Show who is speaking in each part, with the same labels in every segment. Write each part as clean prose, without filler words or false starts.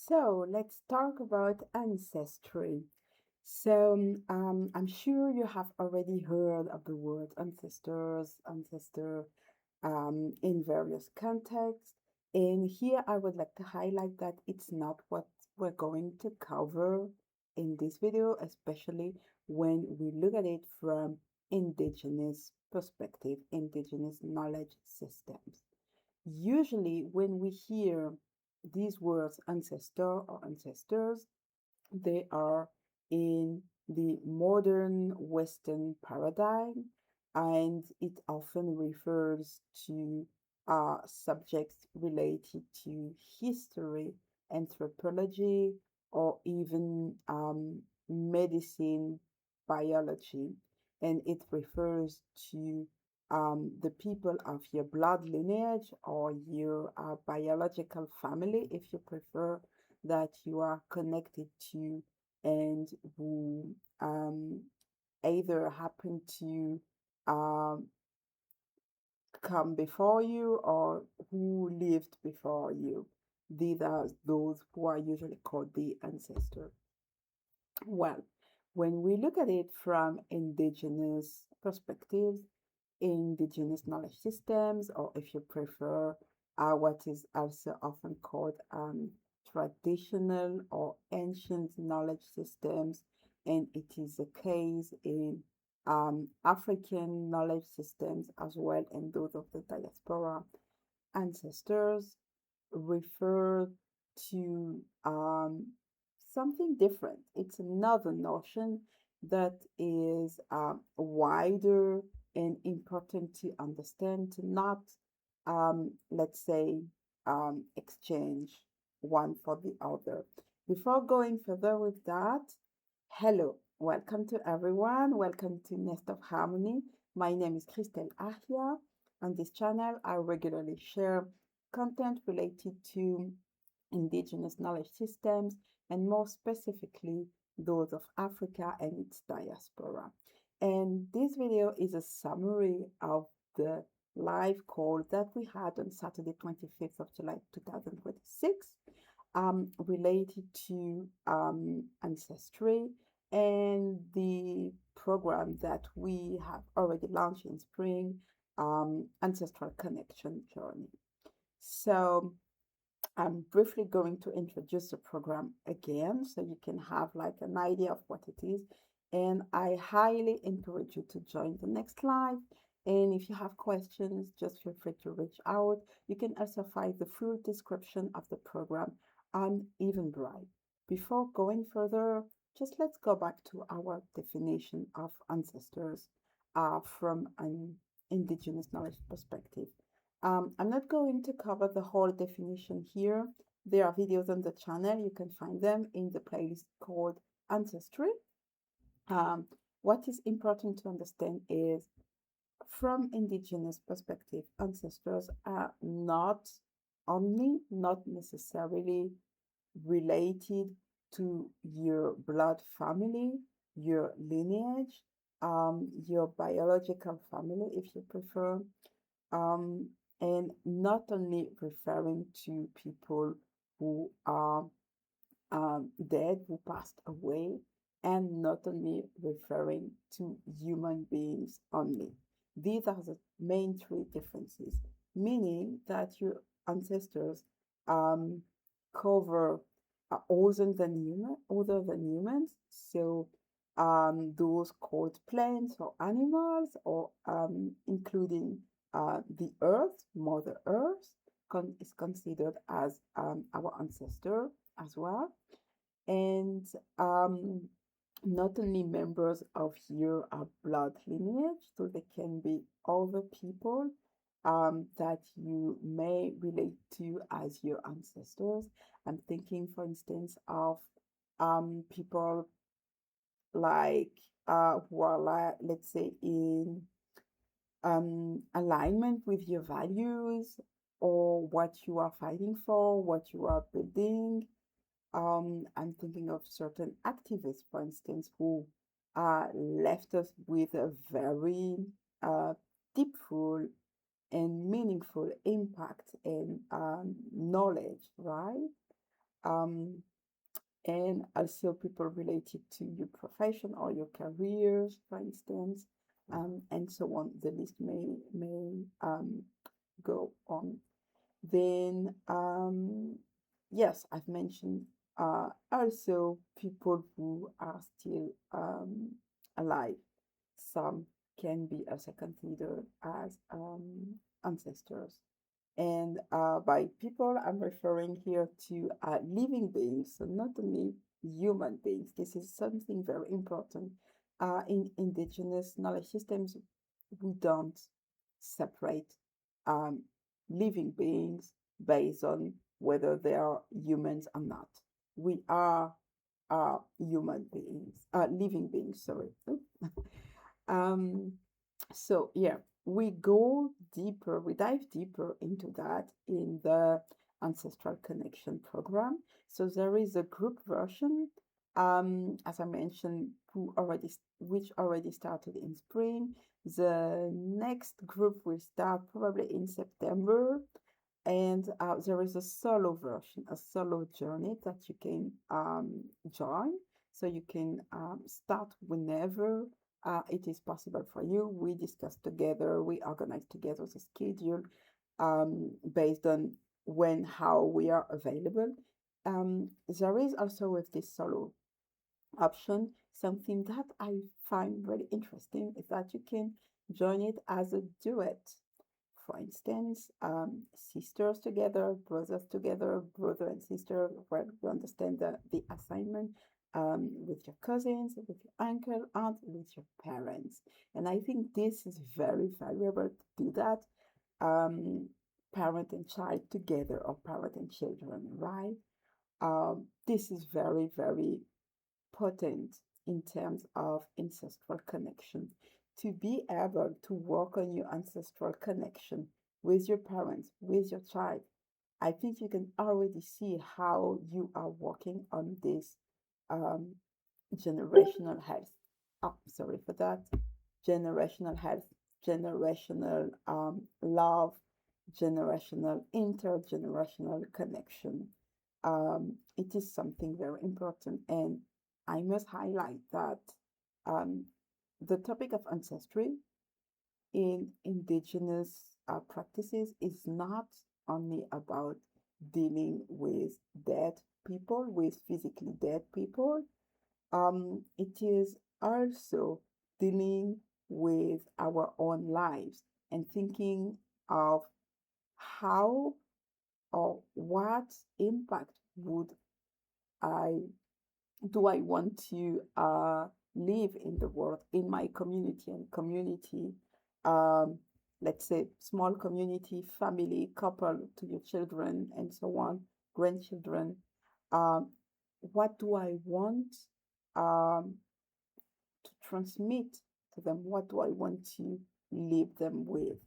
Speaker 1: So let's talk about ancestry. I'm sure you have already heard of the word ancestor in various contexts. And here I would like to highlight that it's not what we're going to cover in this video, especially when we look at it from indigenous perspective, indigenous knowledge systems. Usually, when we hear these words ancestor or ancestors, they are in the modern Western paradigm, and it often refers to subjects related to history, anthropology, or even medicine, biology. And it refers to the people of your blood lineage or your biological family, if you prefer, that you are connected to and who either happen to um, come before you or who lived before you. These are those who are usually called the ancestors. Well, when we look at it from indigenous perspectives, indigenous knowledge systems, or if you prefer, what is also often called traditional or ancient knowledge systems, and it is the case in African knowledge systems as well, and those of the diaspora ancestors refer to something different. It's another notion that is wider and important to understand, to not, let's say, exchange one for the other. Before going further with that, hello, welcome to everyone. Welcome to Nest of Harmony. My name is Christelle Ahia. On this channel, I regularly share content related to indigenous knowledge systems and more specifically those of Africa and its diaspora. And this video is a summary of the live call that we had on Saturday, 25th of July 2026, related to ancestry and the program that we have already launched in spring, Ancestral Connection Journey. So I'm briefly going to introduce the program again so you can have like an idea of what it is. And I highly encourage you to join the next live. And if you have questions, just feel free to reach out. You can also find the full description of the program on Eventbrite. Before going further, just let's go back to our definition of ancestors from an indigenous knowledge perspective. I'm not going to cover the whole definition here. There are videos on the channel. You can find them in the playlist called Ancestry. Um, what is important to understand is from indigenous perspective, ancestors are not necessarily related to your blood family, your lineage, your biological family, if you prefer, um, and not only referring to people who are dead, who passed away, and not only referring to human beings only. These are the main three differences, meaning that your ancestors um, cover other than humans, so those called plants or animals, or including the Earth, Mother Earth, is considered as our ancestor as well, and um, not only members of your blood lineage, so they can be other people that you may relate to as your ancestors. I'm thinking, for instance, of people like who are like, let's say, in alignment with your values or what you are fighting for, what you are building. I'm thinking of certain activists, for instance, who left us with a very uh, deepful and meaningful impact and knowledge, right? um, and also people related to your profession or your careers, for instance, and so on. The list may go on. Then, yes, I've mentioned also people who are still alive. Some can be also considered as ancestors. And by people, I'm referring here to living beings, so not only human beings. This is something very important. In indigenous knowledge systems, we don't separate um, living beings based on whether they are humans or not. We are human beings, living beings, sorry. um, so yeah, we go deeper, we dive deeper into that in the Ancestral Connection program. So there is a group version, as I mentioned, which already started in spring. The next group will start probably in September, and there is a solo version, a solo journey that you can join. So you can start whenever it is possible for you. We discuss together, we organize together the schedule based on when, how we are available. There is also with this solo option, something that I find really interesting is that you can join it as a duet. For instance, sisters together, brothers together, brother and sister, well, you understand the assignment with your cousins, with your uncle, aunt, with your parents. And I think this is very valuable to do that. Parent and child together, or parent and children, right? This is very, very potent in terms of ancestral connection. To be able to work on your ancestral connection with your parents, with your child, I think you can already see how you are working on this um, generational health. Oh, sorry for that. Generational health, generational love, generational, intergenerational connection. It is something very important. And I must highlight that um, the topic of ancestry in indigenous practices is not only about dealing with dead people, with physically dead people. It is also dealing with our own lives and thinking of how or what impact would I do I want to live in the world, in my community and community, um, let's say small community, family, couple to your children and so on, grandchildren. Um, what do I want um, to transmit to them? What do I want to leave them with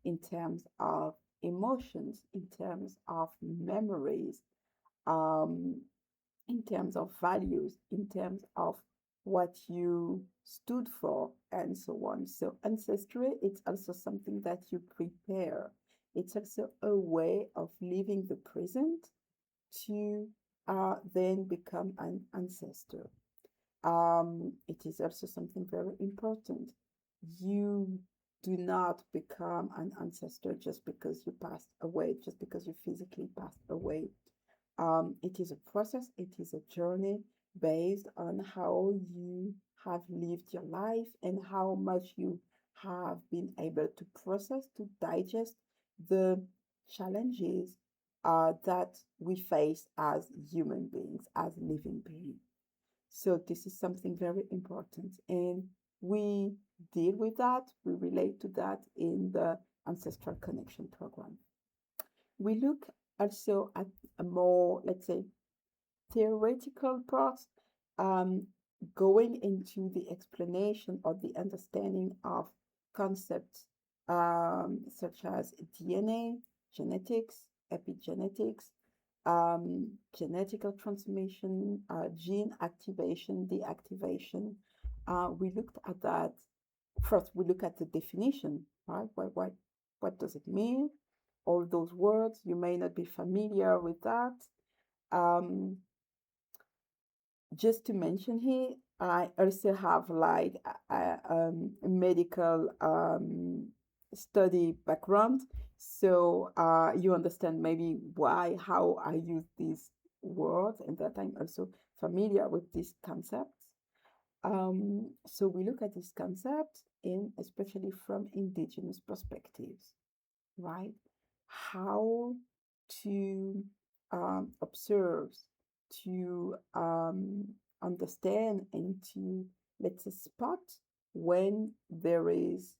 Speaker 1: in terms of emotions, in terms of memories, um, in terms of values, in terms of what you stood for, and so on. So, ancestry, it's also something that you prepare. It's also a way of living the present to then become an ancestor. It is also something very important. You do not become an ancestor just because you passed away, just because you physically passed away. It is a process, it is a journey based on how you have lived your life and how much you have been able to process, to digest the challenges that we face as human beings, as living beings. So this is something very important. And we deal with that, we relate to that in the Ancestral Connection program. We look also at a more, let's say, theoretical part, um, going into the explanation or the understanding of concepts such as DNA, genetics, epigenetics, genetical transmission, gene activation, deactivation. We looked at that. First, we look at the definition, right? What does it mean? All those words, you may not be familiar with that. Um, just to mention here, I also have like a medical study background, so you understand maybe why, how I use these words, and that I'm also familiar with these concepts. So we look at this concept in especially from indigenous perspectives, right? How to observe, to understand, and to, let's say, spot when there is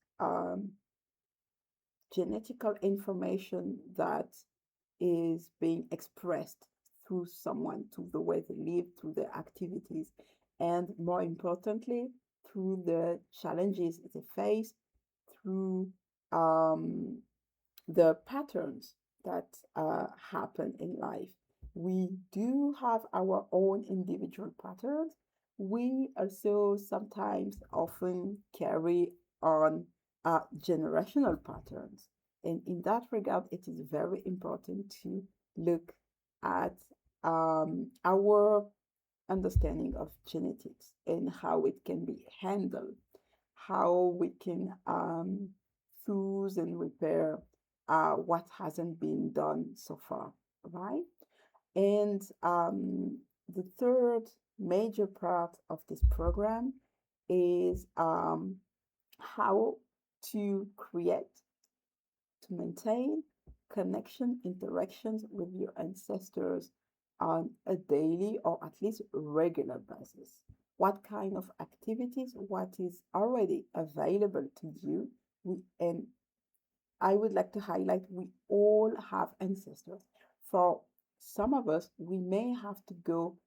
Speaker 1: genetical information that is being expressed through someone, through the way they live, through their activities, and more importantly, through the challenges they face, through um, the patterns that happen in life. We do have our own individual patterns. We also sometimes often carry on generational patterns. And in that regard, it is very important to look at our understanding of genetics and how it can be handled, how we can fuse and repair what hasn't been done so far, right? And the third major part of this program is how to create, to maintain connection, interactions with your ancestors on a daily or at least regular basis. What kind of activities, what is already available to you? And I would like to highlight we all have ancestors. For some of us, we may have to go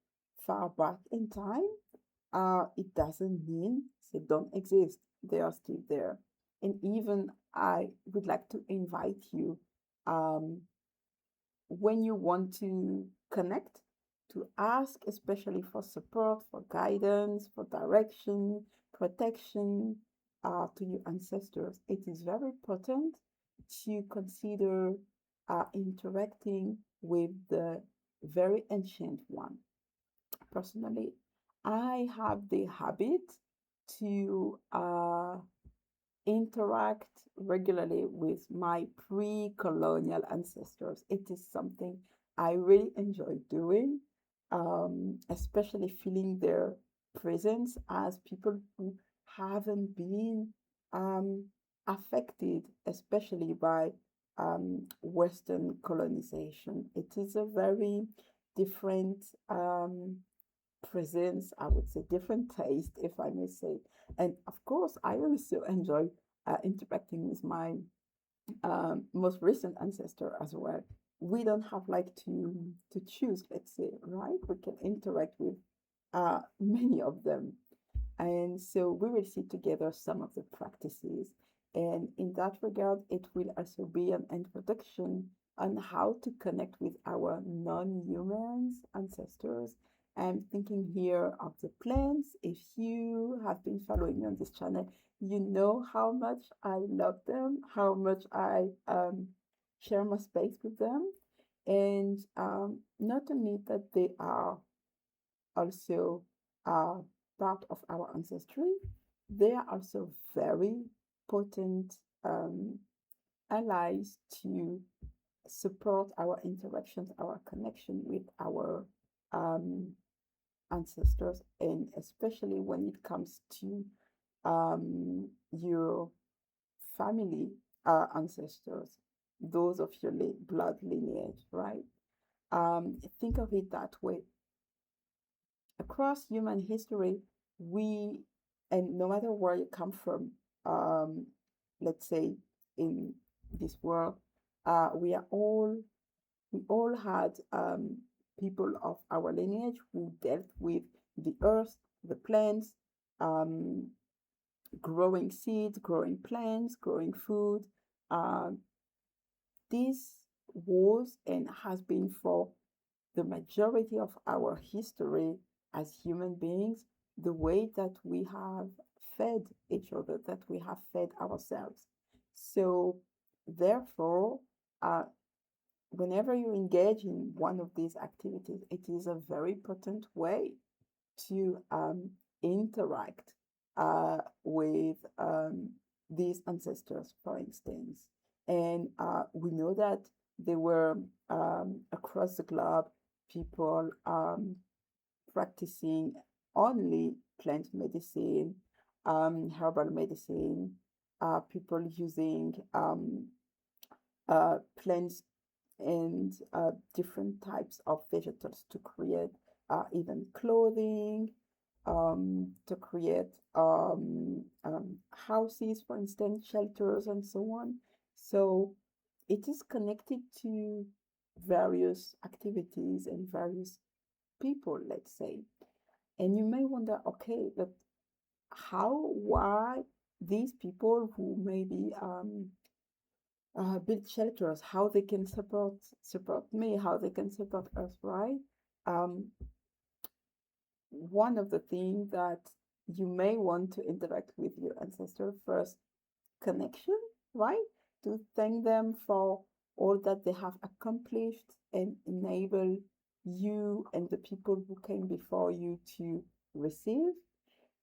Speaker 1: far back in time. It doesn't mean they don't exist, they are still there. And even I would like to invite you, um, when you want to connect, to ask, especially for support, for guidance, for direction, protection, to your ancestors. It is very important to consider interacting with the very ancient one. Personally, I have the habit to interact regularly with my pre-colonial ancestors. It is something I really enjoy doing, especially feeling their presence as people who haven't been um, affected, especially by Western colonization. It is a very different presence, I would say, different taste, if I may say. And of course, I also enjoy interacting with my most recent ancestor as well. We don't have like to choose, let's say, right? We can interact with many of them. And so we will see together some of the practices. And in that regard, it will also be an introduction on how to connect with our non-humans ancestors. I'm thinking here of the plants. If you have been following me on this channel, you know how much I love them, how much I share my space with them. And not only that they are also part of our ancestry, they are also very potent allies to support our interactions, our connection with our um, ancestors, and especially when it comes to your family ancestors, those of your blood lineage, right? Think of it that way. Across human history, we, and no matter where you come from, um, let's say in this world, we are all, we all had people of our lineage who dealt with the earth, the plants, um, growing seeds, growing plants, growing food. Um, this was and has been for the majority of our history as human beings, the way that we have fed each other, that we have fed ourselves. So, therefore, uh, whenever you engage in one of these activities, it is a very potent way to interact with these ancestors, for instance. And we know that they were across the globe, people practicing only plant medicine, herbal medicine, people using plants and different types of vegetables to create even clothing, to create houses, for instance, shelters, and so on. So it is connected to various activities and various people, let's say. And you may wonder, okay, but why these people who maybe build shelters, how they can support me, how they can support us, right? Um, One of the things that you may want to interact with your ancestor first, connection, right? To thank them for all that they have accomplished and enable you and the people who came before you to receive.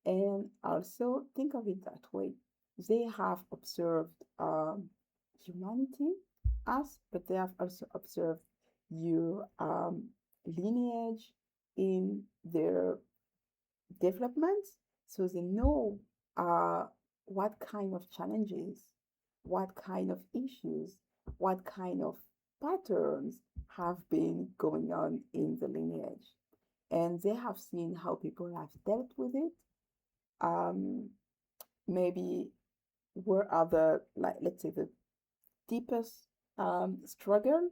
Speaker 1: And also think of it that way. They have observed humanity, us, but they have also observed your lineage in their development. So they know uh, what kind of challenges, what kind of issues, what kind of patterns have been going on in the lineage. And they have seen how people have dealt with it, um, maybe where are the, like, let's say, the deepest struggle,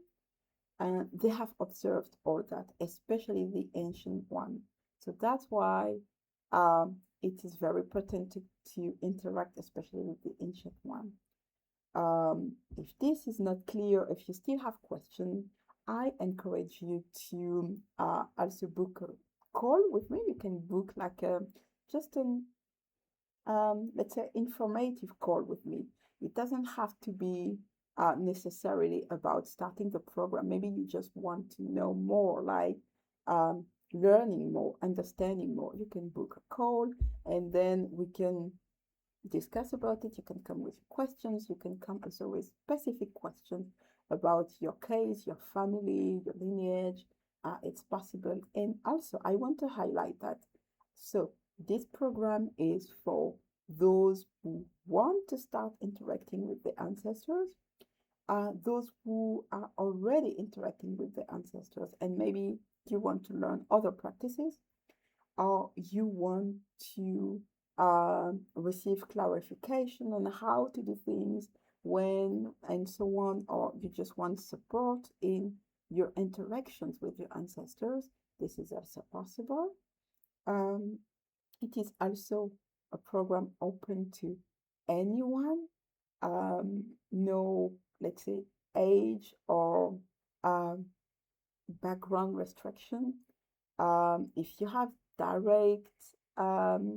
Speaker 1: and they have observed all that, especially the ancient one. So that's why it is very pertinent to interact, especially with the ancient one. If this is not clear, if you still have questions, I encourage you to also book a call with me. You can book like a just an let's say, informative call with me. It doesn't have to be necessarily about starting the program. Maybe you just want to know more, like learning more, understanding more. You can book a call and then we can discuss about it. You can come with questions. You can come also with specific questions about your case, your family, your lineage. It's possible. And also, I want to highlight that. So, this program is for those who want to start interacting with the ancestors, those who are already interacting with the ancestors, and maybe you want to learn other practices, or you want to receive clarification on how to do things, when, and so on, or you just want support in your interactions with your ancestors, this is also possible. Um, it is also a program open to anyone, no, let's say, age or um, background restriction. If you have direct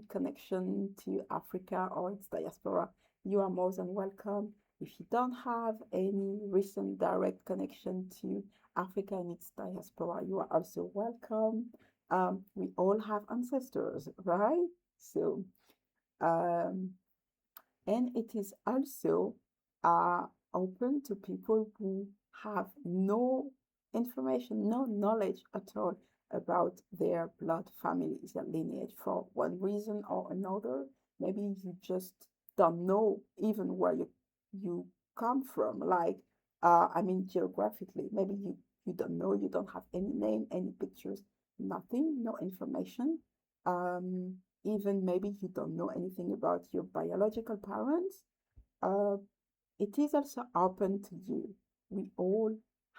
Speaker 1: connection to Africa or its diaspora, you are more than welcome. If you don't have any recent direct connection to Africa and its diaspora, you are also welcome. We all have ancestors, right? So, um, and it is also uh, open to people who have no information, no knowledge at all about their blood family, their lineage, for one reason or another. Maybe you just don't know even where you come from. Like, I mean, geographically, maybe you don't know, you don't have any name, any pictures, nothing, no information. Um, Even maybe you don't know anything about your biological parents, uh, it is also open to you. We all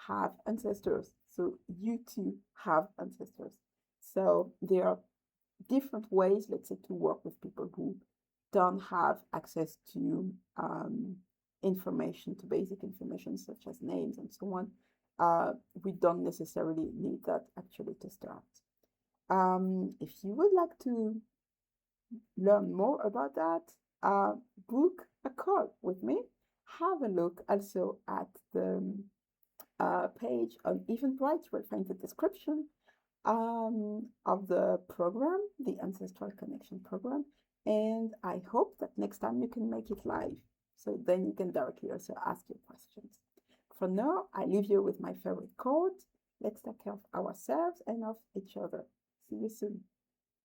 Speaker 1: have ancestors, so you too have ancestors. So there are different ways, let's say, to work with people who don't have access to information, to basic information such as names and so on. We don't necessarily need that actually to start. If you would like to learn more about that, book a call with me. Have a look also at the page on Eventbrite. You will find the description of the program, the Ancestral Connection program. And I hope that next time you can make it live. So then you can directly also ask your questions. For now, I leave you with my favorite quote. Let's take care of ourselves and of each other. See you soon.